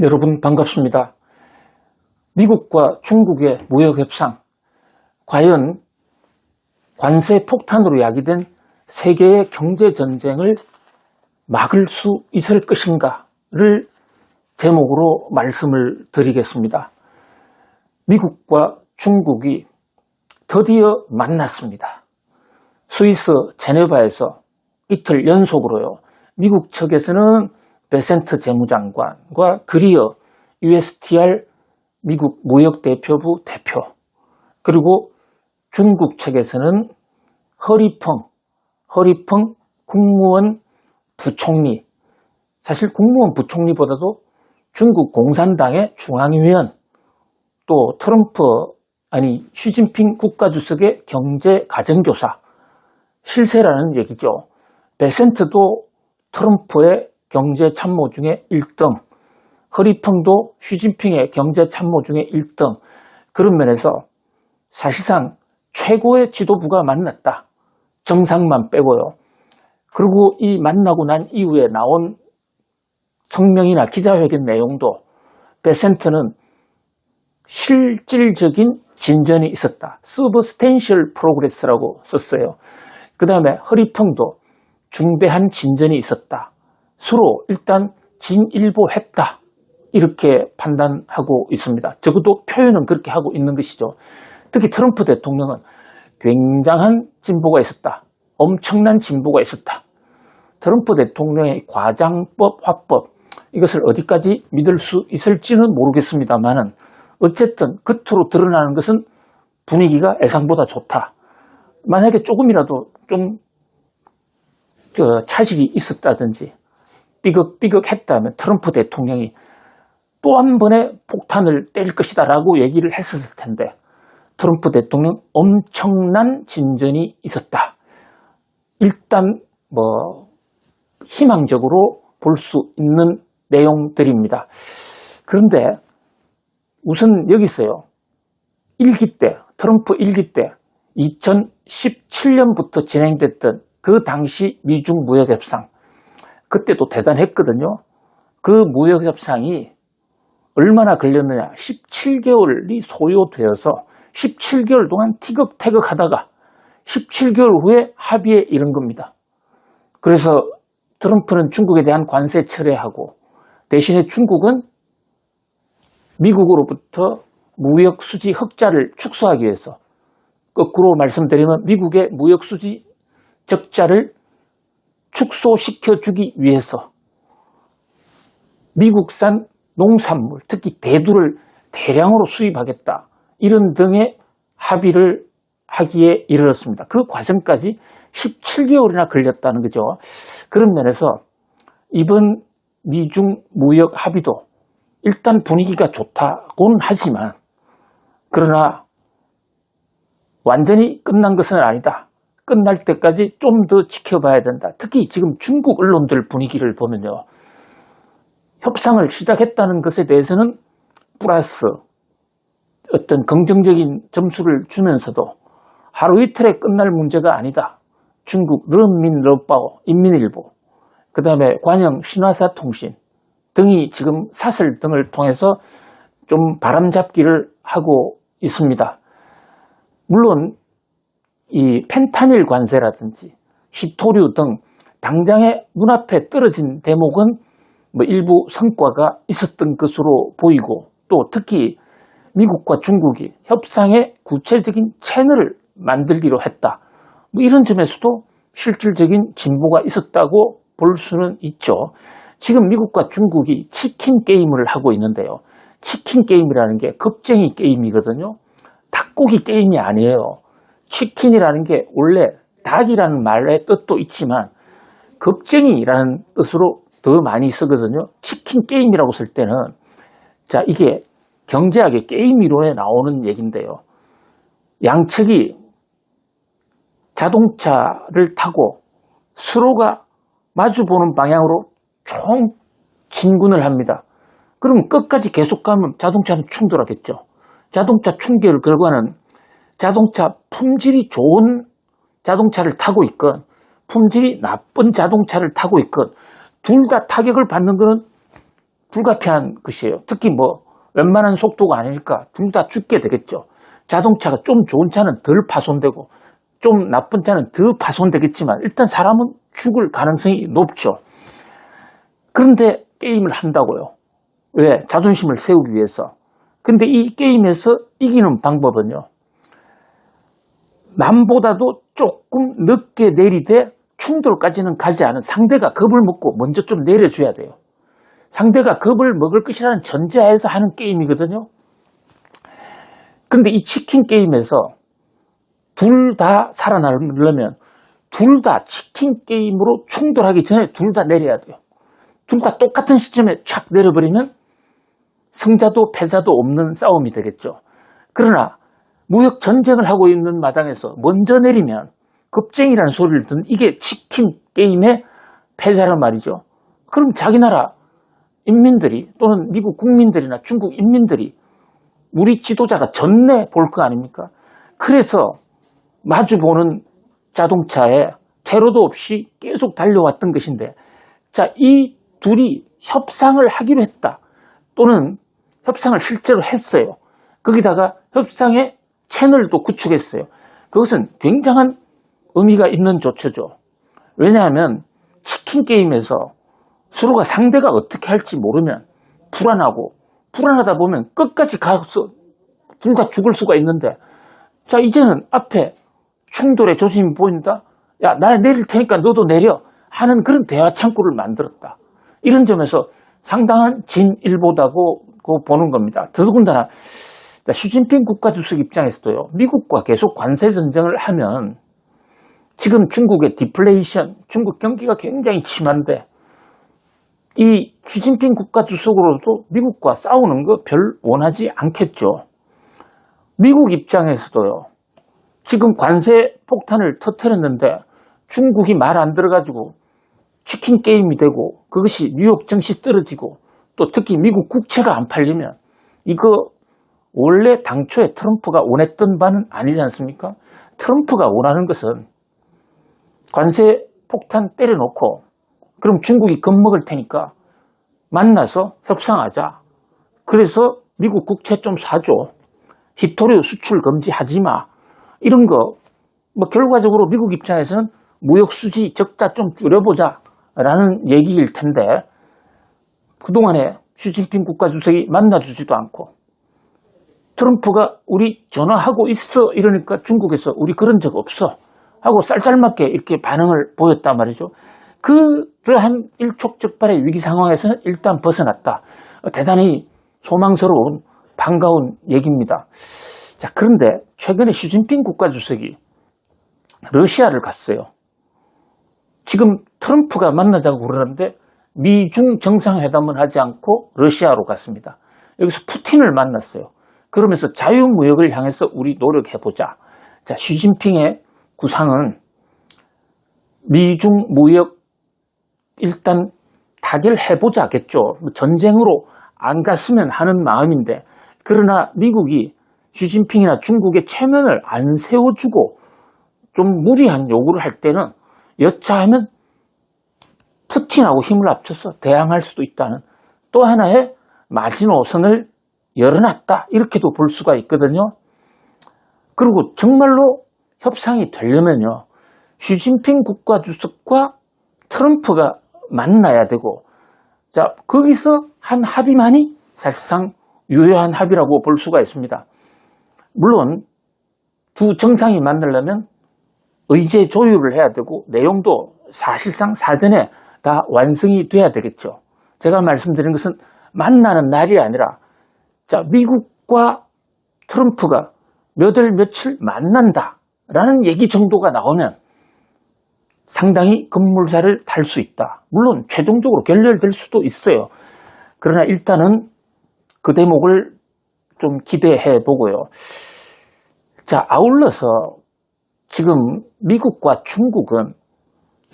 여러분 반갑습니다. 미국과 중국의 무역협상, 과연 관세 폭탄으로 야기된 세계의 경제전쟁을 막을 수 있을 것인가를 제목으로 말씀을 드리겠습니다. 미국과 중국이 드디어 만났습니다. 스위스 제네바에서 이틀 연속으로요. 미국 측에서는 베센트 재무장관과 그리어 USTR 미국 무역대표부 대표, 그리고 중국 측에서는 허리펑 국무원 부총리, 사실 국무원 부총리보다도 중국 공산당의 중앙위원, 또 시진핑 국가주석의 경제 가정교사, 실세라는 얘기죠. 베센트도 트럼프의 경제 참모 중에 1등, 허리펑도 시진핑의 경제 참모 중에 1등, 그런 면에서 사실상 최고의 지도부가 만났다. 정상만 빼고요. 그리고 이 만나고 난 이후에 나온 성명이나 기자회견 내용도 베센트는 실질적인 진전이 있었다. substantial progress라고 썼어요. 그 다음에 허리펑도 중대한 진전이 있었다. 서로 일단 진일보했다. 이렇게 판단하고 있습니다. 적어도 표현은 그렇게 하고 있는 것이죠. 특히 트럼프 대통령은 굉장한 진보가 있었다. 엄청난 진보가 있었다. 트럼프 대통령의 과장법, 화법, 이것을 어디까지 믿을 수 있을지는 모르겠습니다만은 어쨌든 겉으로 드러나는 것은 분위기가 예상보다 좋다. 만약에 조금이라도 좀 차질이 있었다든지 삐걱삐걱했다면 트럼프 대통령이 또 한 번의 폭탄을 때릴 것이다 라고 얘기를 했었을 텐데 트럼프 대통령 엄청난 진전이 있었다. 일단 희망적으로 볼 수 있는 내용들입니다. 그런데 우선 여기서요. 트럼프 1기 때 2017년부터 진행됐던 그 당시 미중 무역협상, 그때도 대단했거든요. 그 무역협상이 얼마나 걸렸느냐. 17개월이 소요되어서 17개월 동안 티격태격 하다가 17개월 후에 합의에 이른 겁니다. 그래서 트럼프는 중국에 대한 관세 철회하고 대신에 중국은 미국으로부터 무역 수지 흑자를 축소하기 위해서, 거꾸로 말씀드리면 미국의 무역 수지 적자를 축소시켜주기 위해서 미국산 농산물, 특히 대두를 대량으로 수입하겠다. 이런 등의 합의를 하기에 이르렀습니다. 그 과정까지 17개월이나 걸렸다는 거죠. 그런 면에서 이번 미중 무역 합의도 일단 분위기가 좋다고는 하지만, 그러나 완전히 끝난 것은 아니다. 끝날 때까지 좀 더 지켜봐야 된다. 특히 지금 중국 언론들 분위기를 보면요. 협상을 시작했다는 것에 대해서는 플러스 어떤 긍정적인 점수를 주면서도 하루 이틀에 끝날 문제가 아니다. 중국 른민러바오, 인민일보, 그 다음에 관영 신화사 통신 등이 지금 사설 등을 통해서 좀 바람잡기를 하고 있습니다. 물론 이 펜타닐 관세라든지 히토류 등 당장의 눈앞에 떨어진 대목은 일부 성과가 있었던 것으로 보이고, 또 특히 미국과 중국이 협상의 구체적인 채널을 만들기로 했다. 이런 점에서도 실질적인 진보가 있었다고 볼 수는 있죠. 지금 미국과 중국이 치킨 게임을 하고 있는데요. 치킨 게임이라는 게 겁쟁이 게임이거든요. 닭고기 게임이 아니에요. 치킨이라는 게 원래 닭이라는 말의 뜻도 있지만 겁쟁이라는 뜻으로 더 많이 쓰거든요. 치킨 게임이라고 쓸 때는, 자, 이게 경제학의 게임 이론에 나오는 얘기인데요. 양측이 자동차를 타고 서로가 마주보는 방향으로 총 진군을 합니다. 그럼 끝까지 계속 가면 자동차는 충돌하겠죠. 자동차 충돌 결과는 자동차 품질이 좋은 자동차를 타고 있건 품질이 나쁜 자동차를 타고 있건 둘 다 타격을 받는 것은 불가피한 것이에요. 특히 뭐 웬만한 속도가 아니니까 둘 다 죽게 되겠죠. 자동차가 좀 좋은 차는 덜 파손되고 좀 나쁜 차는 더 파손되겠지만 일단 사람은 죽을 가능성이 높죠. 그런데 게임을 한다고요. 왜? 자존심을 세우기 위해서. 근데 이 게임에서 이기는 방법은요, 남보다도 조금 늦게 내리되 충돌까지는 가지 않은 상대가 겁을 먹고 먼저 좀 내려줘야 돼요. 상대가 겁을 먹을 것이라는 전제하에서 하는 게임이거든요. 그런데 이 치킨 게임에서 둘 다 살아남으려면 둘 다 치킨 게임으로 충돌하기 전에 둘 다 내려야 돼요. 둘 다 똑같은 시점에 착 내려버리면 승자도 패자도 없는 싸움이 되겠죠. 그러나 무역 전쟁을 하고 있는 마당에서 먼저 내리면 겁쟁이라는 소리를 듣는 이게 치킨 게임의 패자란 말이죠. 그럼 자기 나라 인민들이 또는 미국 국민들이나 중국 인민들이 우리 지도자가 졌네 볼 거 아닙니까? 그래서 마주보는 자동차에 퇴로도 없이 계속 달려왔던 것인데, 자, 이 둘이 협상을 하기로 했다. 또는 협상을 실제로 했어요. 거기다가 협상의 채널도 구축했어요. 그것은 굉장한 의미가 있는 조처죠. 왜냐하면 치킨 게임에서 서로가 상대가 어떻게 할지 모르면 불안하고, 불안하다 보면 끝까지 가서 둘 다 죽을 수가 있는데, 자, 이제는 앞에 충돌의 조짐이 보인다. 야, 나 내릴 테니까 너도 내려 하는 그런 대화 창구를 만들었다. 이런 점에서 상당한 진일보다고 보는 겁니다. 더더군다나 시진핑 국가주석 입장에서도요, 미국과 계속 관세 전쟁을 하면 지금 중국의 디플레이션, 중국 경기가 굉장히 심한데 이 시진핑 국가주석으로도 미국과 싸우는 거 별 원하지 않겠죠. 미국 입장에서도요, 지금 관세 폭탄을 터뜨렸는데 중국이 말 안 들어가지고 치킨 게임이 되고 그것이 뉴욕 증시 떨어지고 또 특히 미국 국채가 안 팔리면 이거 원래 당초에 트럼프가 원했던 바는 아니지 않습니까? 트럼프가 원하는 것은 관세 폭탄 때려놓고 그럼 중국이 겁먹을 테니까 만나서 협상하자. 그래서 미국 국채 좀 사줘. 히토류 수출 금지하지 마. 이런 거, 뭐 결과적으로 미국 입장에서는 무역 수지 적자 좀 줄여보자 라는 얘기일 텐데 그동안에 시진핑 국가주석이 만나주지도 않고 트럼프가 우리 전화하고 있어 이러니까 중국에서 우리 그런 적 없어 하고 쌀쌀맞게 이렇게 반응을 보였단 말이죠. 그러한 일촉즉발의 위기 상황에서는 일단 벗어났다. 대단히 소망스러운 반가운 얘기입니다. 자, 그런데 최근에 시진핑 국가주석이 러시아를 갔어요. 지금 트럼프가 만나자고 그러는데 미중 정상회담은 하지 않고 러시아로 갔습니다. 여기서 푸틴을 만났어요. 그러면서 자유무역을 향해서 우리 노력해보자. 자, 시진핑의 구상은 미중 무역 일단 타결해보자겠죠. 전쟁으로 안 갔으면 하는 마음인데, 그러나 미국이 시진핑이나 중국의 체면을 안 세워주고 좀 무리한 요구를 할 때는 여차하면 푸틴하고 힘을 합쳐서 대항할 수도 있다는 또 하나의 마지노선을 열어놨다. 이렇게도 볼 수가 있거든요. 그리고 정말로 협상이 되려면요, 시진핑 국가주석과 트럼프가 만나야 되고, 자, 거기서 한 합의만이 사실상 유효한 합의라고 볼 수가 있습니다. 물론 두 정상이 만나려면 의제 조율을 해야 되고 내용도 사실상 사전에 다 완성이 돼야 되겠죠. 제가 말씀드린 것은 만나는 날이 아니라, 자, 미국과 트럼프가 몇 월 며칠 만난다라는 얘기 정도가 나오면 상당히 급물살을 탈 수 있다. 물론 최종적으로 결렬될 수도 있어요. 그러나 일단은 그 대목을 좀 기대해 보고요. 자, 아울러서 지금 미국과 중국은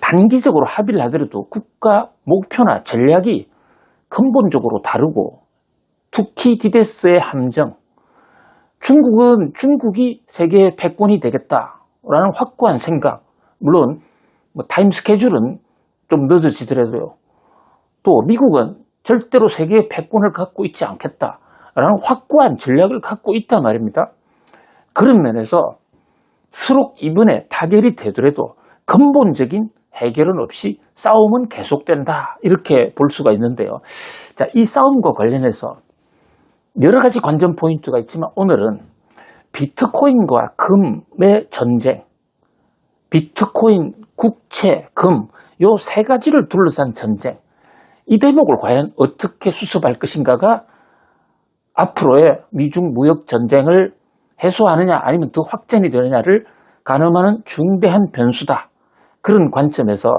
단기적으로 합의를 하더라도 국가 목표나 전략이 근본적으로 다르고, 투키디데스의 함정, 중국은 중국이 세계의 패권이 되겠다라는 확고한 생각, 물론 뭐 타임 스케줄은 좀 늦어지더라도요. 또 미국은 절대로 세계의 패권을 갖고 있지 않겠다라는 확고한 전략을 갖고 있단 말입니다. 그런 면에서 서로 이번에 타결이 되더라도 근본적인 해결은 없이 싸움은 계속된다, 이렇게 볼 수가 있는데요. 자, 이 싸움과 관련해서 여러 가지 관전 포인트가 있지만 오늘은 비트코인과 금의 전쟁, 비트코인, 국채, 금, 요 세 가지를 둘러싼 전쟁, 이 대목을 과연 어떻게 수습할 것인가가 앞으로의 미중 무역 전쟁을 해소하느냐 아니면 더 확전이 되느냐를 가늠하는 중대한 변수다. 그런 관점에서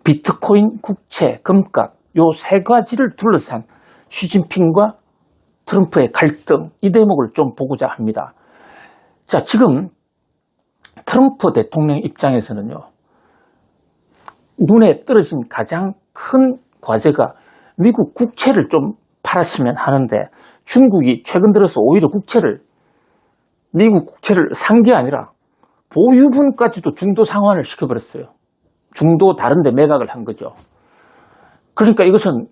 비트코인, 국채, 금값 요 세 가지를 둘러싼 시진핑과 트럼프의 갈등, 이 대목을 좀 보고자 합니다. 자, 지금 트럼프 대통령 입장에서는요, 눈에 떨어진 가장 큰 과제가 미국 국채를 좀 팔았으면 하는데, 중국이 최근 들어서 오히려 미국 국채를 산 게 아니라 보유분까지도 중도 상환을 시켜버렸어요. 중도 다른 데 매각을 한 거죠. 그러니까 이것은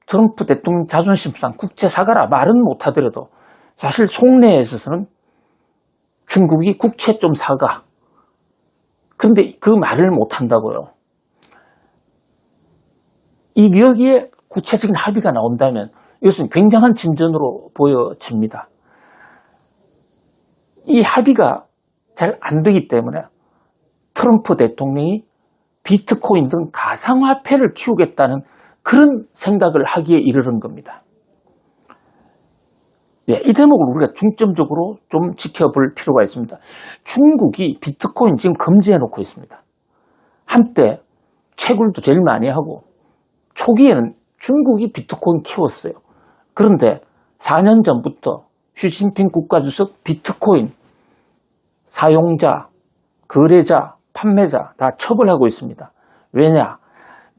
트럼프 대통령 자존심상 국채 사가라 말은 못하더라도 사실 속내에 있어서는 중국이 국채 좀 사가. 그런데 그 말을 못한다고요. 여기에 구체적인 합의가 나온다면 이것은 굉장한 진전으로 보여집니다. 이 합의가 잘 안 되기 때문에 트럼프 대통령이 비트코인 등 가상화폐를 키우겠다는 그런 생각을 하기에 이르는 겁니다. 네, 이 대목을 우리가 중점적으로 좀 지켜볼 필요가 있습니다. 중국이 비트코인 지금 금지해 놓고 있습니다. 한때 채굴도 제일 많이 하고 초기에는 중국이 비트코인 키웠어요. 그런데 4년 전부터 시진핑 국가주석 비트코인 사용자, 거래자, 판매자 다 처벌하고 있습니다. 왜냐?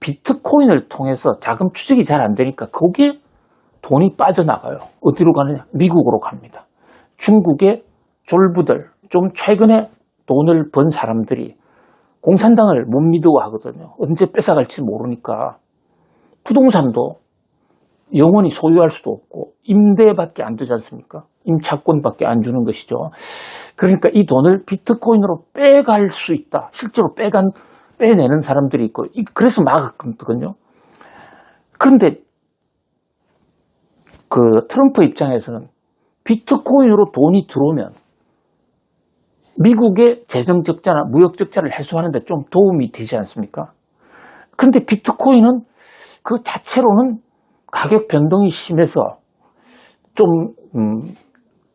비트코인을 통해서 자금 추적이 잘 안 되니까 거기에 돈이 빠져나가요. 어디로 가느냐? 미국으로 갑니다. 중국의 졸부들, 좀 최근에 돈을 번 사람들이 공산당을 못 믿어하거든요. 언제 뺏어갈지 모르니까. 부동산도 영원히 소유할 수도 없고 임대밖에 안 되지 않습니까? 임차권밖에 안 주는 것이죠. 그러니까 이 돈을 비트코인으로 빼갈 수 있다. 실제로 빼내는 사람들이 있고, 그래서 막았거든요. 그런데 트럼프 입장에서는 비트코인으로 돈이 들어오면 미국의 재정 적자나 무역 적자를 해소하는 데 좀 도움이 되지 않습니까? 그런데 비트코인은 그 자체로는 가격 변동이 심해서 좀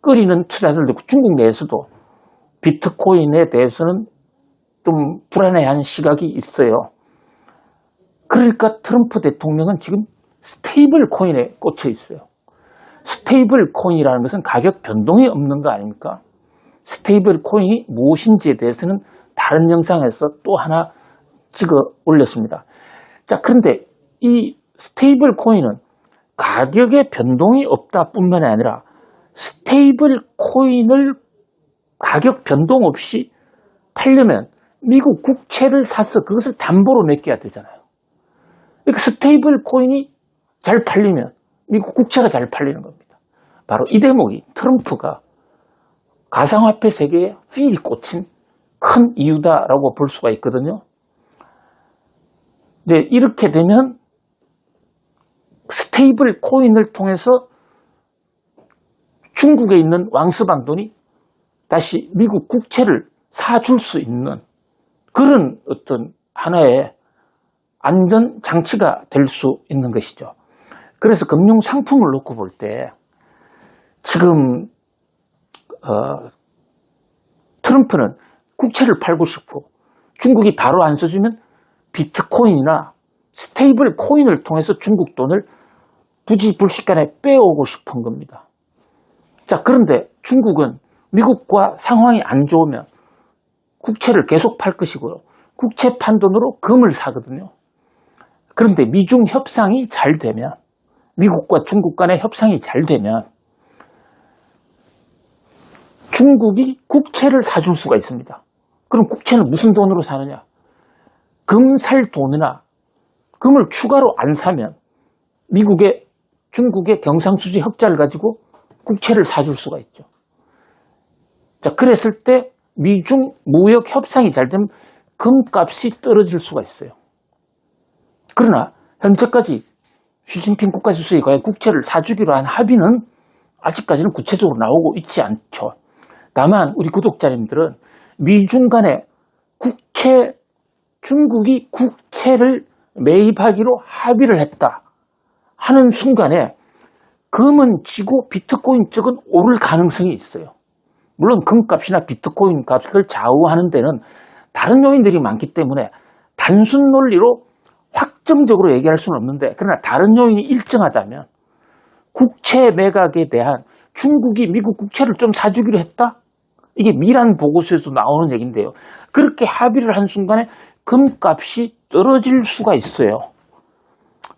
꺼리는 투자자들도 있고, 중국 내에서도 비트코인에 대해서는 좀 불안해하는 시각이 있어요. 그러니까 트럼프 대통령은 지금 스테이블 코인에 꽂혀 있어요. 스테이블 코인이라는 것은 가격 변동이 없는 거 아닙니까? 스테이블 코인이 무엇인지에 대해서는 다른 영상에서 또 하나 찍어 올렸습니다. 자, 그런데 이 스테이블 코인은 가격의 변동이 없다 뿐만 아니라 스테이블 코인을 가격 변동 없이 팔려면 미국 국채를 사서 그것을 담보로 맡겨야 되잖아요. 그러니까 스테이블 코인이 잘 팔리면 미국 국채가 잘 팔리는 겁니다. 바로 이 대목이 트럼프가 가상화폐 세계에 휠이 꽂힌 큰 이유다라고 볼 수가 있거든요. 네, 이렇게 되면 스테이블 코인을 통해서 중국에 있는 왕서방돈이 다시 미국 국채를 사줄 수 있는 그런 어떤 하나의 안전 장치가 될 수 있는 것이죠. 그래서 금융 상품을 놓고 볼 때 지금 트럼프는 국채를 팔고 싶고 중국이 바로 안 써주면 비트코인이나 스테이블 코인을 통해서 중국 돈을 부지불식간에 빼오고 싶은 겁니다. 자, 그런데 중국은 미국과 상황이 안 좋으면 국채를 계속 팔 것이고요. 국채 판 돈으로 금을 사거든요. 그런데 미중 협상이 잘 되면, 미국과 중국 간의 협상이 잘 되면 중국이 국채를 사줄 수가 있습니다. 그럼 국채는 무슨 돈으로 사느냐? 금 살 돈이나 금을 추가로 안 사면 미국의 중국의 경상수지 흑자를 가지고 국채를 사줄 수가 있죠. 자, 그랬을 때 미중 무역 협상이 잘 되면 금값이 떨어질 수가 있어요. 그러나 현재까지 시진핑 국가주석이 과연 국채를 사주기로 한 합의는 아직까지는 구체적으로 나오고 있지 않죠. 다만 우리 구독자님들은 미중 간에 중국이 국채를 매입하기로 합의를 했다 하는 순간에 금은 지고 비트코인 쪽은 오를 가능성이 있어요. 물론 금값이나 비트코인 값을 좌우하는 데는 다른 요인들이 많기 때문에 단순 논리로 확정적으로 얘기할 수는 없는데, 그러나 다른 요인이 일정하다면 국채 매각에 대한 중국이 미국 국채를 좀 사주기로 했다? 이게 미란 보고서에서 나오는 얘기인데요. 그렇게 합의를 한 순간에 금값이 떨어질 수가 있어요.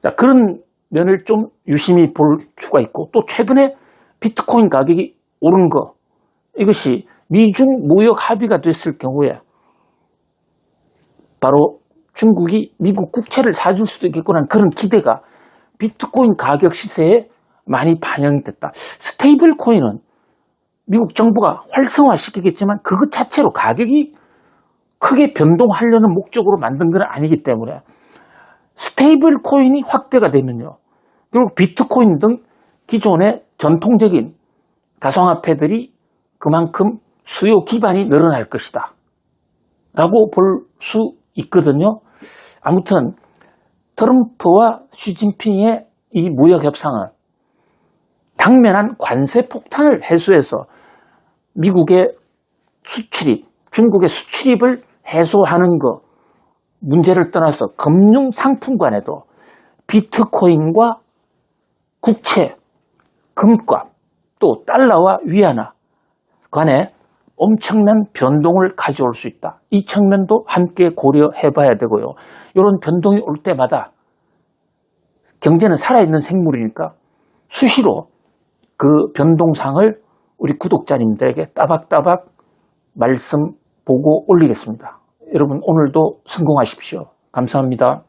자, 그런 면을 좀 유심히 볼 수가 있고, 또 최근에 비트코인 가격이 오른 거, 이것이 미중 무역 합의가 됐을 경우에 바로 중국이 미국 국채를 사줄 수도 있겠구나 그런 기대가 비트코인 가격 시세에 많이 반영됐다. 스테이블 코인은 미국 정부가 활성화시키겠지만 그것 자체로 가격이 크게 변동하려는 목적으로 만든 건 아니기 때문에 스테이블 코인이 확대가 되면요, 그리고 비트코인 등 기존의 전통적인 가상화폐들이 그만큼 수요 기반이 늘어날 것이다 라고 볼 수 있거든요. 아무튼 트럼프와 시진핑의 이 무역 협상은 당면한 관세 폭탄을 해소해서 미국의 수출입, 중국의 수출입을 해소하는 것 문제를 떠나서 금융 상품 간에도 비트코인과 국채, 금값, 또 달러와 위안화 간에 엄청난 변동을 가져올 수 있다. 이 측면도 함께 고려해 봐야 되고요. 이런 변동이 올 때마다 경제는 살아있는 생물이니까 수시로 그 변동상을 우리 구독자님들에게 따박따박 말씀 보고 올리겠습니다. 여러분 오늘도 성공하십시오. 감사합니다.